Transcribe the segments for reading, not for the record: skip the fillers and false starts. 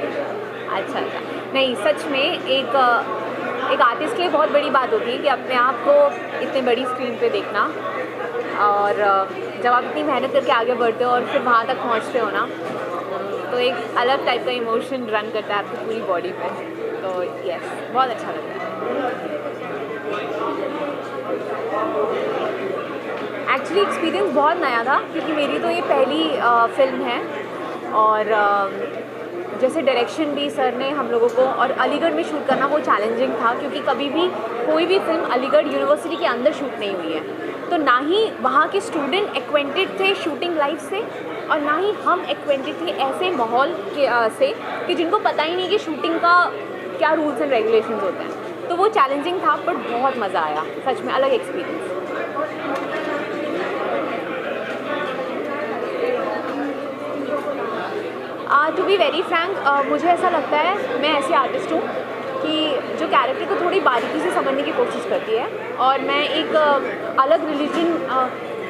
अच्छा, अच्छा। नहीं, सच में एक आर्टिस्ट के लिए बहुत बड़ी बात होती है कि अपने आप को इतनी बड़ी स्क्रीन पे देखना, और जब आप इतनी मेहनत करके आगे बढ़ते हो और फिर वहाँ तक पहुँचते हो ना, तो एक अलग टाइप का इमोशन रन करता है आपकी पूरी बॉडी पे। तो यस, बहुत अच्छा लगता है। एक्चुअली एक्सपीरियंस बहुत नया था, क्योंकि मेरी तो ये पहली फ़िल्म है, और जैसे डायरेक्शन भी सर ने हम लोगों को, और अलीगढ़ में शूट करना वो चैलेंजिंग था, क्योंकि कभी भी कोई भी फिल्म अलीगढ़ यूनिवर्सिटी के अंदर शूट नहीं हुई है। तो ना ही वहाँ के स्टूडेंट एक्वेंटेड थे शूटिंग लाइफ से, और ना ही हम एक्वेंटेड थे ऐसे माहौल के से कि जिनको पता ही नहीं कि शूटिंग का क्या रूल्स एंड रेगुलेशंस होते हैं। तो वो चैलेंजिंग था, बट बहुत मज़ा आया, सच में अलग experience. To be very frank, मुझे ऐसा लगता है, मैं ऐसी आर्टिस्ट हूँ कि जो कैरेक्टर को थोड़ी बारीकी से समझने की कोशिश करती है, और मैं एक अलग रिलीजन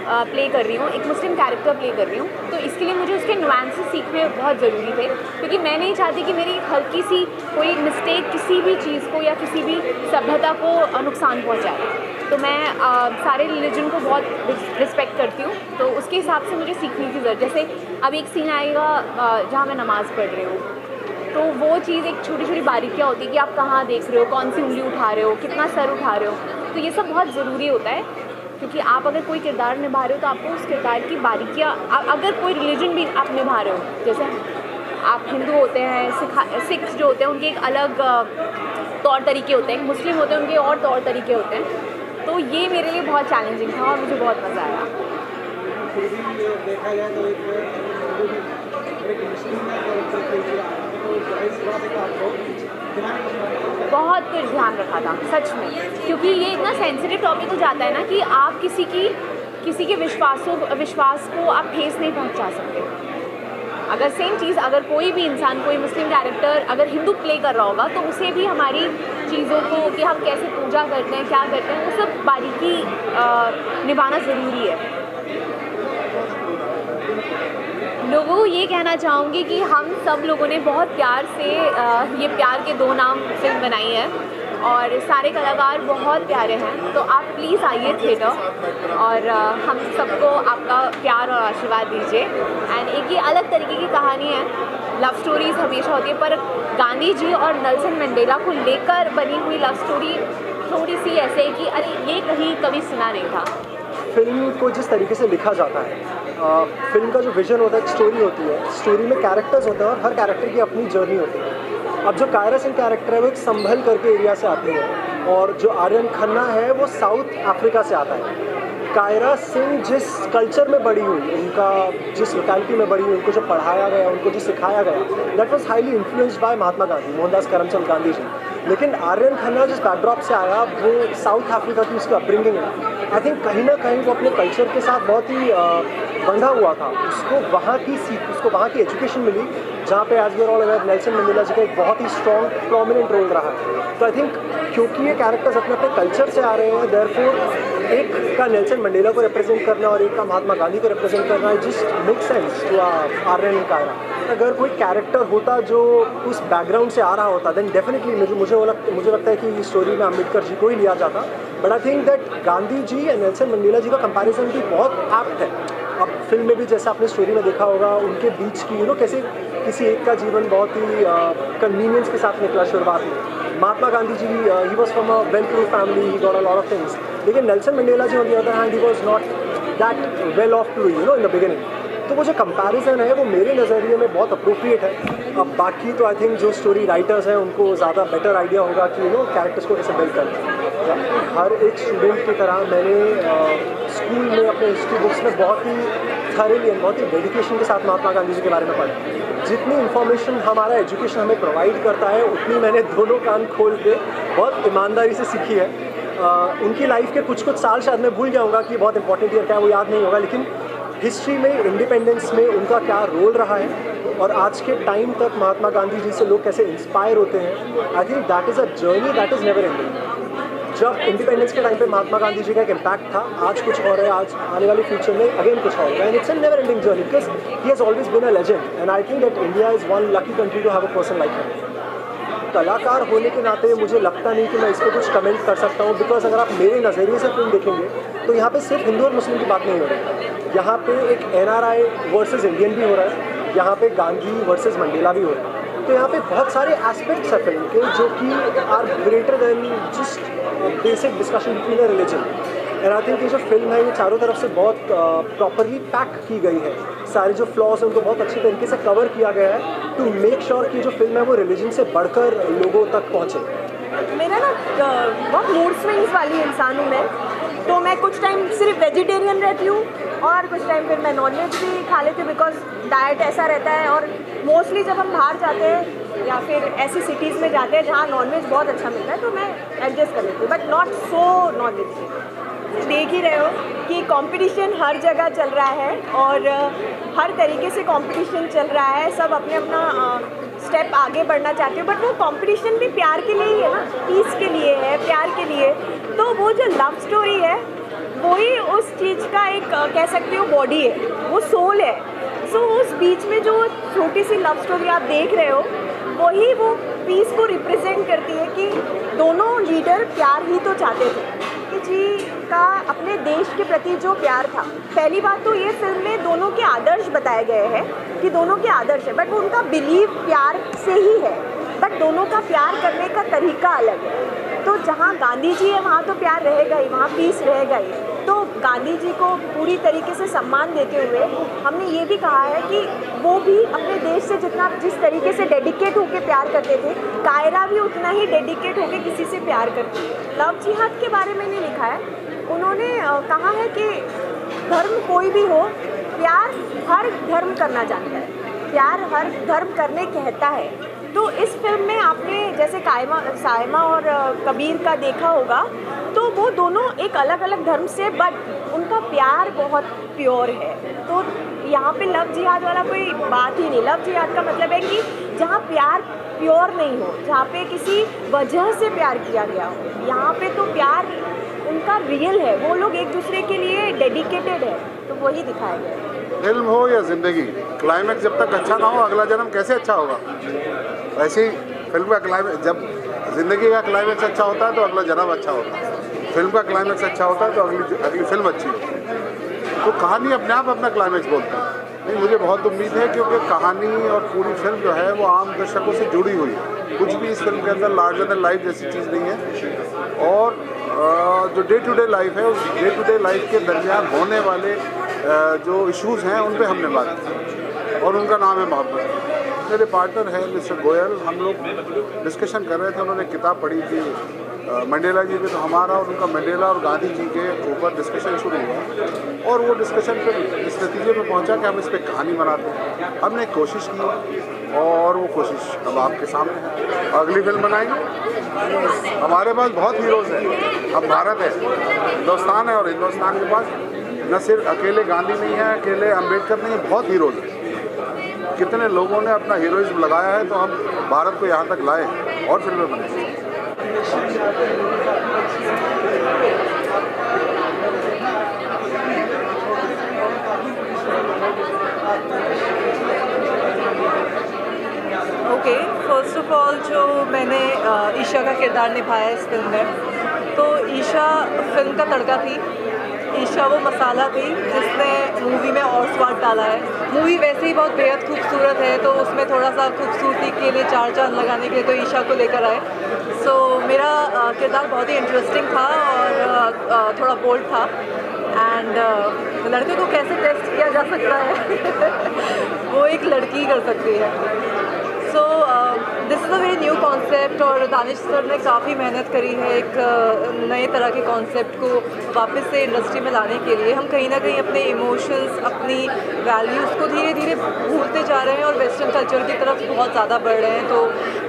प्ले कर रही हूँ, एक मुस्लिम कैरेक्टर प्ले कर रही हूँ। तो इसके लिए मुझे उसके नुआंसेस सीखने बहुत ज़रूरी थे, क्योंकि मैं नहीं चाहती कि मेरी हल्की सी कोई मिस्टेक किसी भी चीज़ को या किसी भी सभ्यता को नुकसान पहुँचाए। तो मैं सारे रिलीजन को बहुत रिस्पेक्ट करती हूँ, तो उसके हिसाब से मुझे सीखने की ज़रूरत। जैसे अब एक सीन आएगा जहाँ मैं नमाज़ पढ़ रही हूँ, तो वो चीज़ एक छोटी छोटी बारीकियाँ होती है कि आप कहाँ देख रहे हो, कौन सी उंगली उठा रहे हो, कितना सर उठा रहे हो। तो ये सब बहुत ज़रूरी होता है, क्योंकि आप अगर कोई किरदार निभा रहे हो तो आपको उस किरदार की बारीकियाँ, अगर कोई रिलीजन भी आप निभा रहे हो, जैसे आप हिंदू होते हैं, सिख जो होते हैं उनके एक अलग तौर तरीके होते हैं, मुस्लिम होते हैं उनके और तौर तरीके होते हैं। तो ये मेरे लिए बहुत चैलेंजिंग था, और मुझे बहुत मज़ा आया। देखा जाए तो बहुत कुछ ध्यान रखा था, सच में, क्योंकि ये इतना सेंसिटिव टॉपिक हो जाता है ना कि आप किसी के विश्वास को आप ठेस नहीं पहुंचा सकते। अगर सेम चीज़, अगर कोई भी इंसान, कोई मुस्लिम कैरेक्टर अगर हिंदू प्ले कर रहा होगा, तो उसे भी हमारी चीज़ों को, कि हम कैसे पूजा करते हैं, क्या करते हैं, वो सब बारीकी निभाना ज़रूरी है। लोगों को ये कहना चाहूँगी कि हम सब लोगों ने बहुत प्यार से ये प्यार के दो नाम फिल्म बनाई है, और सारे कलाकार बहुत प्यारे हैं। तो आप प्लीज़ आइए थिएटर, और हम सबको आपका प्यार और आशीर्वाद दीजिए। एंड एक ये अलग तरीके की कहानी है, लव स्टोरीज़ हमेशा होती है, पर गांधी जी और नेल्सन मंडेला को लेकर बनी हुई लव स्टोरी थोड़ी सी ऐसे है कि अरे ये कहीं कभी सुना नहीं था। फिल्म को जिस तरीके से लिखा जाता है, फिल्म का जो विजन होता है, एक स्टोरी होती है, स्टोरी में कैरेक्टर्स होते हैं और हर कैरेक्टर की अपनी जर्नी होती है। अब जो कायरा सिंह कैरेक्टर है वो एक संभल करके एरिया से आती है, और जो आर्यन खन्ना है वो साउथ अफ्रीका से आता है। कायरा सिंह जिस कल्चर में बड़ी हुई, उनका जिस लोकेलिटी में बड़ी हुई, उनको जो पढ़ाया गया, उनको जो सिखाया गया, that was highly influenced by Mahatma Gandhi, Mohandas Karamchand Gandhi ji. लेकिन आर्यन खन्ना जिस बैकड्रॉप से आया, वो साउथ अफ्रीका की उसकी अपब्रिंगिंग है। आई थिंक कहीं ना कहीं वो अपने कल्चर के साथ बहुत ही बंधा हुआ था। उसको वहाँ की एजुकेशन मिली, जहाँ पे as we are all aware Nelson Mandela ji का एक बहुत ही स्ट्रॉन्ग प्रोमिनेंट रोल रहा है। तो आई थिंक क्योंकि ये कैरेक्टर्स अपने अपने कल्चर से आ रहे हैं, देयरफॉर एक का नेल्सन मंडेला को रिप्रेजेंट करना और एक का महात्मा गांधी को रिप्रेजेंट करना just make sense to Aryan Kayra. अगर कोई कैरेक्टर होता जो उस बैकग्राउंड से आ रहा होता, देन डेफिनेटली मुझे लगता है कि स्टोरी में अम्बेडकर जी को ही लिया जाता। But I think that Gandhi ji and Nelson Mandela ji का कंपैरिजन भी बहुत एप्ट है। अब फिल्म में भी जैसा आपने स्टोरी में देखा होगा, उनके बीच की कैसे किसी एक का जीवन बहुत ही कन्वीनियंस के साथ निकला शुरुआत में। Mahatma Gandhi ji, he was from a well to family, he got a lot of things. लेकिन Nelson Mandela ji on the other hand, he was not that well off to in the beginning. तो वो जो कंपैरिजन है वो मेरे नज़रिए में बहुत अप्रोप्रिएट है। अब बाकी तो आई थिंक जो स्टोरी राइटर्स हैं उनको ज़्यादा बेटर आइडिया होगा कि कैरेक्टर्स को कैसे बिल्ड करना है। हर एक स्टूडेंट की तरह मैंने स्कूल में अपने हिस्ट्री बुक्स में बहुत ही थॉरली एंड बहुत ही डेडिकेशन के साथ महात्मा गांधी जी के बारे में पढ़ा। जितनी इन्फॉर्मेशन हमारा एजुकेशन हमें प्रोवाइड करता है, उतनी मैंने दोनों कान खोल के बहुत ईमानदारी से सीखी है। उनकी लाइफ के कुछ साल शायद मैं भूल जाऊँगा कि बहुत इंपॉर्टेंट ईयर क्या है, वो याद नहीं होगा, लेकिन हिस्ट्री में, इंडिपेंडेंस में उनका क्या रोल रहा है और आज के टाइम तक महात्मा गांधी जी से लोग कैसे इंस्पायर होते हैं। आई think that is a journey that is never ending. जब इंडिपेंडेंस के टाइम पे महात्मा गांधी जी का एक इम्पैक्ट था, आज कुछ और है, आज आने वाले फ्यूचर में अगेन कुछ और है, and it's a never ending journey because he has always been a legend and I think that India is one lucky country to have a person like him. कलाकार होने के नाते मुझे लगता नहीं कि मैं इस पर कुछ कमेंट कर सकता हूँ, बिकॉज अगर आप मेरे नज़रिए से फिल्म देखेंगे तो यहाँ पे सिर्फ हिंदू और मुस्लिम की बात नहीं हो रही, यहाँ पे एक NRI वर्सेस इंडियन भी हो रहा है, यहाँ पे गांधी वर्सेस मंडेला भी हो रहा है। तो यहाँ पे बहुत सारे एस्पेक्ट्स है फिल्म के जो कि are greater than just basic discussion between a religion. And I think ये जो फिल्म है ये चारों तरफ से बहुत प्रॉपरली पैक की गई है, सारे जो फ्लॉज हैं उनको बहुत अच्छी तरीके से कवर किया गया है टू मेक श्योर कि जो फिल्म है वो रिलीजन से बढ़कर लोगों तक पहुँचे। मेरा ना बहुत मूड स्विंग्स वाली इंसान हूँ मैं, तो मैं कुछ टाइम सिर्फ वेजिटेरियन रहती हूँ और कुछ टाइम फिर मैं नॉनवेज भी खा लेती हूँ, बिकॉज डाइट ऐसा रहता है। और मोस्टली जब हम बाहर जाते हैं या फिर ऐसी सिटीज़ में जाते हैं जहाँ नॉनवेज बहुत अच्छा मिलता है तो मैं एडजस्ट कर लेती हूँ, but not so non vegetarian. देख ही रहे हो कि कंपटीशन हर जगह चल रहा है और हर तरीके से कंपटीशन चल रहा है, सब अपने अपना स्टेप आगे बढ़ना चाहते हो, बट वो कंपटीशन भी प्यार के लिए ही है ना, पीस के लिए है, प्यार के लिए। तो वो जो लव स्टोरी है वही उस चीज़ का एक कह सकते हो बॉडी है, वो सोल है। सो उस बीच में जो छोटी सी लव स्टोरी आप देख रहे हो वही वो पीस को रिप्रेजेंट करती है कि दोनों लीडर प्यार ही तो चाहते थे कि जी का अपने देश के प्रति जो प्यार था। पहली बात तो ये फिल्म में दोनों के आदर्श बताए गए हैं कि दोनों के आदर्श है, बट वो उनका बिलीव प्यार से ही है, बट दोनों का प्यार करने का तरीका अलग है। तो जहाँ गांधी जी है वहाँ तो प्यार रहेगा ही, वहाँ पीस रहेगा ही। तो गांधी जी को पूरी तरीके से सम्मान देते हुए हमने ये भी कहा है कि वो भी अपने देश से जिस तरीके से डेडिकेट होकर प्यार करते थे, कायरा भी उतना ही डेडिकेट होकर किसी से प्यार करती है। लव जिहाद के बारे में नहीं लिखा है, उन्होंने कहा है कि धर्म कोई भी हो, प्यार हर धर्म करना जानता है, प्यार हर धर्म करने कहता है। तो इस फिल्म में आपने जैसे सायमा और कबीर का देखा होगा, तो वो दोनों एक अलग अलग धर्म से, बट उनका प्यार बहुत प्योर है। तो यहाँ पे लव जिहाद वाला कोई बात ही नहीं। लव जिहाद का मतलब है कि जहाँ प्यार प्योर नहीं हो, जहाँ पे किसी वजह से प्यार किया गया हो, यहाँ पे तो प्यार उनका रियल है, वो लोग एक दूसरे के लिए डेडिकेटेड है, तो वही दिखाया गया है। फिल्म हो या ज़िंदगी, क्लाइमैक्स जब तक अच्छा ना हो अगला जन्म कैसे अच्छा होगा। वैसे ही फिल्म का क्लाइमैक्स, जब ज़िंदगी का क्लाइमैक्स अच्छा होता है तो अगला जन्म अच्छा होता है, फिल्म का क्लाइमैक्स अच्छा होता है तो अगली फिल्म अच्छी होती है। तो कहानी अपने आप अपना क्लाइमैक्स बोलती है। नहीं, मुझे बहुत उम्मीद है क्योंकि कहानी और पूरी फिल्म जो है वो आम दर्शकों से जुड़ी हुई है। कुछ भी इस फिल्म के अंदर लार्जर देन लाइफ जैसी चीज़ नहीं है। और जो डे टू डे लाइफ है, उस डे टू डे लाइफ के दरमियान होने वाले जो इश्यूज़ हैं उन पे हमने बात की, और उनका नाम है मोहब्बत। मेरे पार्टनर है मिस्टर गोयल, हम लोग डिस्कशन कर रहे थे, उन्होंने किताब पढ़ी थी मंडेला जी पे, तो हमारा और उनका मंडेला और गांधी जी के ऊपर डिस्कशन शुरू हुआ और वो डिस्कशन फिर इस नतीजे में पहुंचा कि हम इस पर कहानी बनाते हैं। हमने एक कोशिश की और वो कोशिश अब आपके सामने है। अगली फिल्म बनाएंगे। हमारे पास बहुत हीरोज़ हैं, अब भारत है, हिंदुस्तान है, और हिंदुस्तान के पास न सिर्फ अकेले गांधी नहीं है, अकेले अम्बेडकर नहीं है, बहुत हीरोज़ हैं। कितने लोगों ने अपना हीरोइज्म लगाया है, तो हम भारत को यहाँ तक लाए और फिल्में बनाई। ओके, फर्स्ट ऑफ ऑल जो मैंने ईशा का किरदार निभाया इस फिल्म में, तो ईशा फिल्म का तड़का थी। ईशा वो मसाला थी जिसने मूवी में और स्वाद डाला है। मूवी वैसे ही बहुत बेहद खूबसूरत है, तो उसमें थोड़ा सा खूबसूरती के लिए चार चांद लगाने के लिए तो ईशा को लेकर आए। सो मेरा किरदार बहुत ही इंटरेस्टिंग था और थोड़ा बोल्ड था। एंड लड़के को कैसे टेस्ट किया जा सकता है वो एक लड़की कर सकती है। So this is a very new concept और दानिश सर ने काफ़ी मेहनत करी है एक नए तरह के कॉन्सेप्ट को वापस से इंडस्ट्री में लाने के लिए। हम कहीं ना कहीं अपने इमोशंस, अपनी वैल्यूज़ को धीरे धीरे भूलते जा रहे हैं और वेस्टर्न कल्चर की तरफ बहुत ज़्यादा बढ़ रहे हैं। तो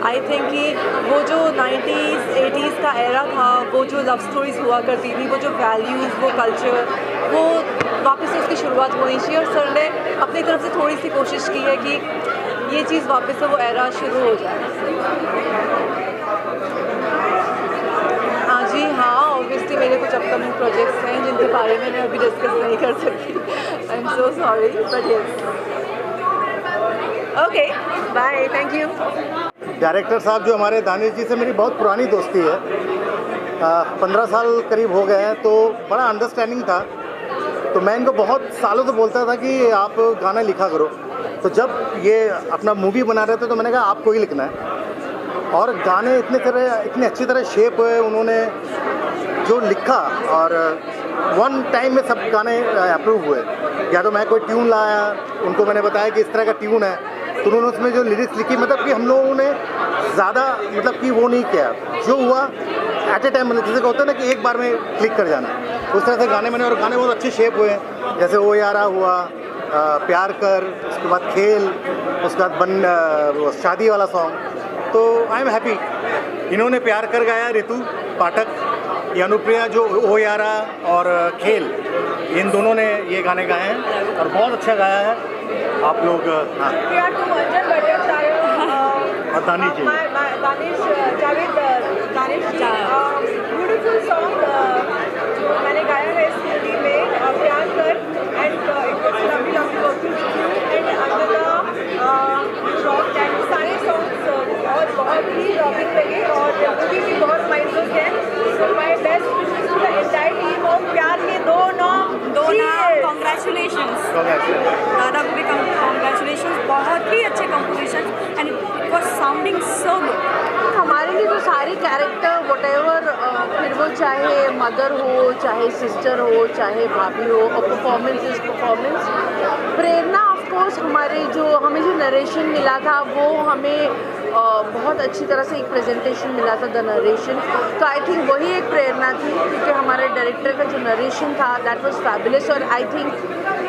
आई थिंक कि वो जो 90s 80s का एरा था, वो जो लव स्टोरीज़ हुआ करती थी, वो जो वैल्यूज़, वो कल्चर, वो वापस से उसकी शुरुआत होनी चाहिए। और सर ने अपनी तरफ से थोड़ी सी कोशिश की है कि ये चीज़ वापस से वो एरा शुरू हो जाए। हाँ जी, हाँ। मेरे कुछ अपकमिंग प्रोजेक्ट्स हैं जिनके बारे में मैं अभी डिस्कस नहीं कर सकती। I am so sorry but yes. Okay bye, thank you. Director साहब जो हमारे दानिश जी से मेरी बहुत पुरानी दोस्ती है, 15 साल करीब हो गए हैं, तो बड़ा अंडरस्टैंडिंग था। तो मैं इनको बहुत सालों से बोलता था कि आप गाना लिखा करो। तो जब ये अपना मूवी बना रहे थे तो मैंने कहा आपको ही लिखना है। और गाने इतने अच्छी तरह शेप हुए, उन्होंने जो लिखा और वन टाइम में सब गाने अप्रूव हुए। या तो मैं कोई ट्यून लाया, उनको मैंने बताया कि इस तरह का ट्यून है, तो उन्होंने उसमें जो लिरिक्स लिखी, मतलब कि हम लोगों ने ज़्यादा मतलब कि वो नहीं किया, जो हुआ एट ए टाइम, मतलब जैसे होता है ना कि एक बार में क्लिक कर जाना, उस तरह से गाने मैंने, और गाने बहुत अच्छे शेप हुए हैं। जैसे ओ यारा हुआ, प्यार कर, उसके बाद खेल, उसके बाद वो शादी वाला सॉन्ग। तो आई एम हैप्पी। इन्होंने प्यार कर गाया रितु पाठक, ये अनुप्रिया जो ओ यारा और खेल, इन दोनों ने ये गाने गाए हैं और बहुत अच्छा गाया है आप लोग। हाँ, और दानिश जी, ब्यूटीफुल सॉन्ग जो मैंने गाया है इस मूवी में, प्यार कर, and it was lovely lovely working with you and Anjana rock and सारे सॉन्ग्स और बहुत ही रॉकिंग लगे और मूवी भी बहुत माइंडफुल है। So my best wishes to the entire team of प्यार के दो नाम कॉन्ग्रेचुलेशंस दादा को भी कॉन्ग्रेचुलेशंस, बहुत ही अच्छे composition and it was sounding so good. हमारे लिए जो सारे कैरेक्टर व्हाटएवर, फिर वो चाहे मदर हो, चाहे सिस्टर हो, चाहे भाभी हो, और performance is performance. Prerna of course हमें जो नरेशन मिला था वो हमें बहुत अच्छी तरह से एक प्रेजेंटेशन मिला था, द नरेशन। तो आई थिंक वही एक प्रेरणा थी, क्योंकि हमारे डायरेक्टर का जो नरेशन था दैट वाज फैबुलस, और आई थिंक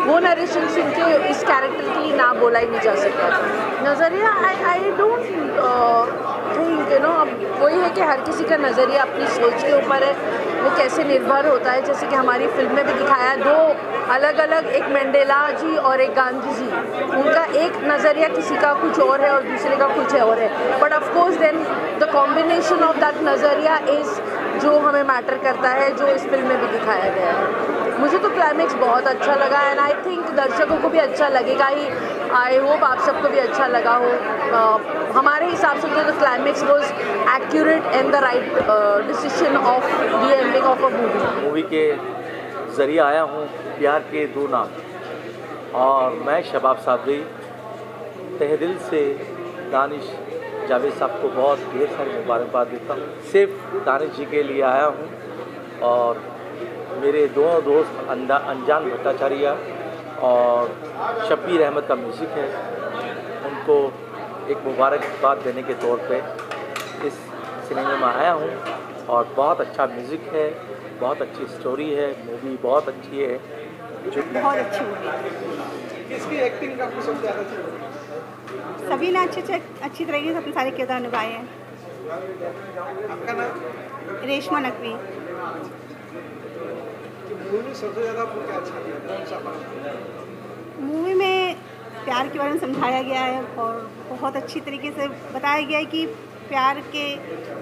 वो नरेशन सुन के इस कैरेक्टर के लिए ना बोला ही नहीं जा सकता था। नज़रिया आई डोंट थिंक अब वही है कि हर किसी का नज़रिया अपनी सोच के ऊपर है, वो कैसे निर्भर होता है। जैसे कि हमारी फिल्म में भी दिखाया, दो अलग अलग, एक मंडेला जी और एक गांधी जी, उनका एक नज़रिया किसी का कुछ और है और दूसरे का कुछ और है, but of course then the combination of that नज़रिया इज़ जो हमें मैटर करता है, जो इस फिल्म में भी दिखाया गया है। मुझे तो क्लाइमेक्स बहुत अच्छा लगा एंड आई थिंक दर्शकों को भी अच्छा लगेगा ही। आई होप आप सबको भी अच्छा लगा हो। हमारे हिसाब से तो the climax was accurate and the right decision of the ending of a movie के ज़रिए आया हूँ प्यार के दो नाम, और मैं शबाब सादरी तहे दिल से दानिश जावेद साहब को बहुत ढेर सारी मुबारकबाद देता हूँ। सिर्फ दानिश जी के लिए आया हूँ, और मेरे दोनों दोस्त अनजान भट्टाचार्य और शब्बीर अहमद का म्यूज़िक है, उनको एक मुबारकबाद देने के तौर पे इस सिनेमा में आया हूँ। और बहुत अच्छा म्यूज़िक है, बहुत अच्छी स्टोरी है, मूवी बहुत अच्छी है, जो बहुत अच्छी मूवी। किसकी एक्टिंग आपको सबसे ज़्यादा अच्छी लगी? सभी ने अच्छी तरीके से अपने सारे किरदार निभाए हैं। आपका नाम? रेशमा नकवी। मूवी सबसे ज़्यादा आपको क्या अच्छा लगा, कौन सा पार्ट? मूवी में प्यार के बारे में समझाया गया है और बहुत अच्छी तरीके से बताया गया है कि प्यार के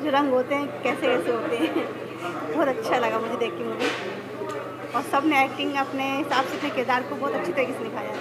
जो रंग होते हैं कैसे कैसे होते हैं। बहुत अच्छा लगा मुझे देख के मूवी, और सब ने एक्टिंग अपने हिसाब से अपने किरदार को बहुत अच्छी तरीके से निभाया है।